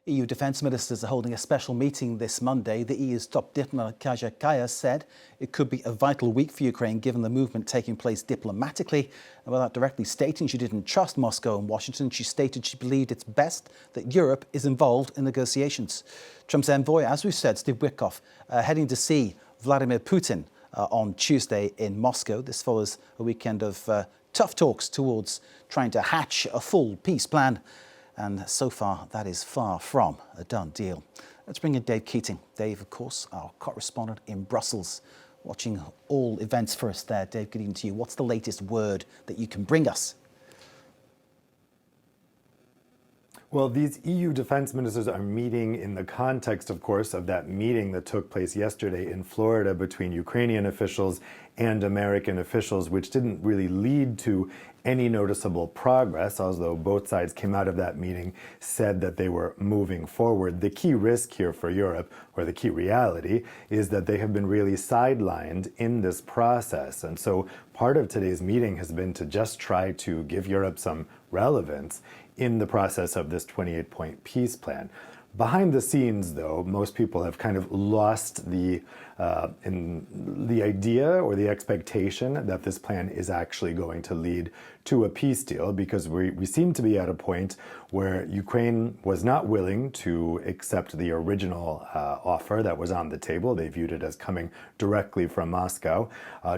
EU defence ministers are holding a special meeting this Monday. The EU's top diplomat Kaja Kallas said it could be a vital week for Ukraine given the movement taking place diplomatically. And without directly stating she didn't trust Moscow and Washington, she stated she believed it's best that Europe is involved in negotiations. Trump's envoy, as we've said, Steve Witkoff, heading to see Vladimir Putin on Tuesday in Moscow. This follows a weekend of tough talks towards trying to hatch a full peace plan. And so far, that is far from a done deal. Let's bring in Dave Keating. Dave, of course, our correspondent in Brussels, watching all events for us there. Dave, good evening to you. What's the latest word that you can bring us? Well, these EU defense ministers are meeting in the context, of course, of that meeting that took place yesterday in Florida between Ukrainian officials and American officials, which didn't really lead to any noticeable progress, although both sides came out of that meeting, said that they were moving forward. The key risk here for Europe, or the key reality, is that they have been really sidelined in this process. And so part of today's meeting has been to just try to give Europe some relevance in the process of this 28-point peace plan. Behind the scenes, though, most people have kind of lost the idea or the expectation that this plan is actually going to lead to a peace deal, because we seem to be at a point where Ukraine was not willing to accept the original offer that was on the table. They viewed it as coming directly from Moscow.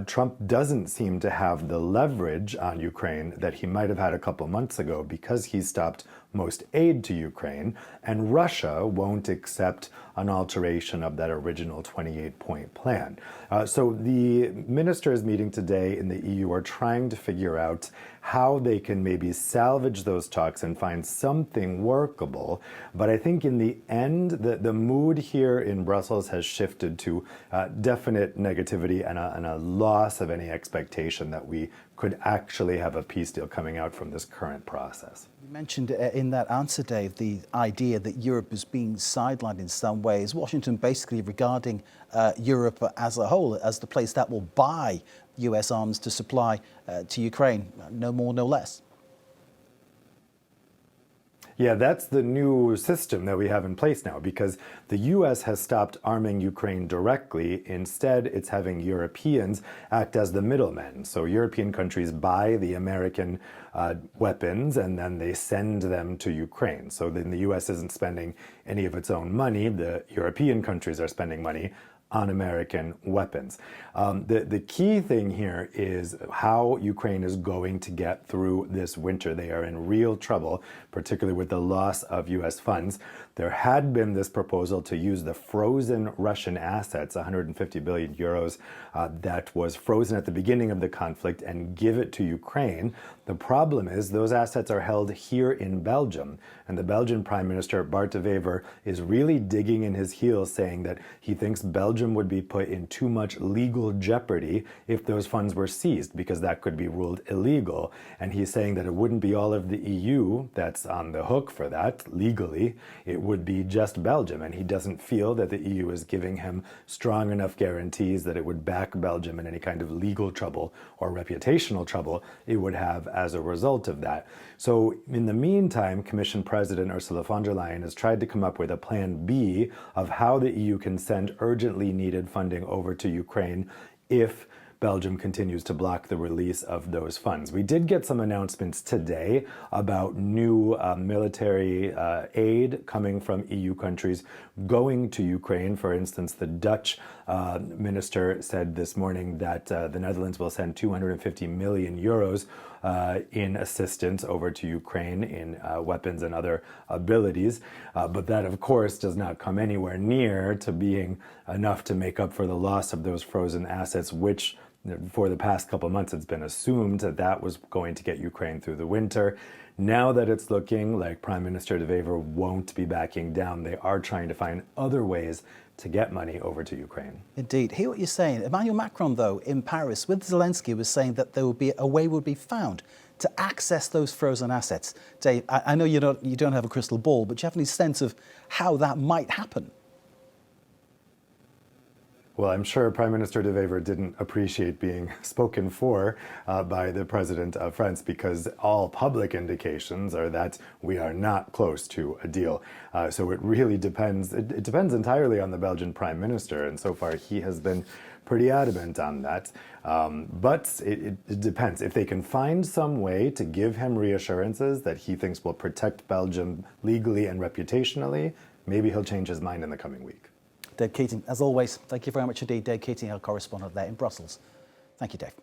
Trump doesn't seem to have the leverage on Ukraine that he might have had a couple months ago because he stopped most aid to Ukraine, and Russia won't accept an alteration of that original 28-point plan. So the ministers meeting today in the EU are trying to figure out how they can maybe salvage those talks and find something workable. But I think in the end, the mood here in Brussels has shifted to definite negativity and a loss of any expectation that we could actually have a peace deal coming out from this current process. You mentioned in that answer, Dave, the idea that Europe is being sidelined in some ways. Washington basically regarding Europe as a whole as the place that will buy US arms to supply to Ukraine, no more, no less. Yeah, that's the new system that we have in place now, because the U.S. has stopped arming Ukraine directly. Instead, it's having Europeans act as the middlemen. So European countries buy the American weapons and then they send them to Ukraine. So then the U.S. isn't spending any of its own money. The European countries are spending money on American weapons. The key thing here is how Ukraine is going to get through this winter. They are in real trouble, particularly with the loss of U.S. funds. There had been this proposal to use the frozen Russian assets, 150 billion euros, that was frozen at the beginning of the conflict, and give it to Ukraine. The problem is those assets are held here in Belgium, and the Belgian Prime Minister, Bart Wever, is really digging in his heels, saying that he thinks Belgium would be put in too much legal jeopardy if those funds were seized, because that could be ruled illegal. And he's saying that it wouldn't be all of the EU that's on the hook for that legally. It would be just Belgium, and he doesn't feel that the EU is giving him strong enough guarantees that it would back Belgium in any kind of legal trouble or reputational trouble it would have as a result of that. So in the meantime, Commission President Ursula von der Leyen has tried to come up with a plan B of how the EU can send urgently needed funding over to Ukraine if Belgium continues to block the release of those funds. We did get some announcements today about new military aid coming from EU countries going to Ukraine. For instance, the Dutch minister said this morning that the Netherlands will send 250 million euros in assistance over to Ukraine in weapons and other abilities. But that, of course, does not come anywhere near to being enough to make up for the loss of those frozen assets, which for the past couple of months, it's been assumed that that was going to get Ukraine through the winter. Now that it's looking like Prime Minister De Wever won't be backing down, they are trying to find other ways to get money over to Ukraine. Indeed. Hear what you're saying. Emmanuel Macron, though, in Paris with Zelensky, was saying that there would be a way would be found to access those frozen assets. Dave, I know you don't have a crystal ball, but do you have any sense of how that might happen? Well, I'm sure Prime Minister de Wever didn't appreciate being spoken for by the President of France, because all public indications are that we are not close to a deal. So it really depends. It depends entirely on the Belgian Prime Minister, and so far he has been pretty adamant on that. But it depends. If they can find some way to give him reassurances that he thinks will protect Belgium legally and reputationally, maybe he'll change his mind in the coming week. Dave Keating, as always, thank you very much indeed. Dave Keating, our correspondent there in Brussels. Thank you, Dave.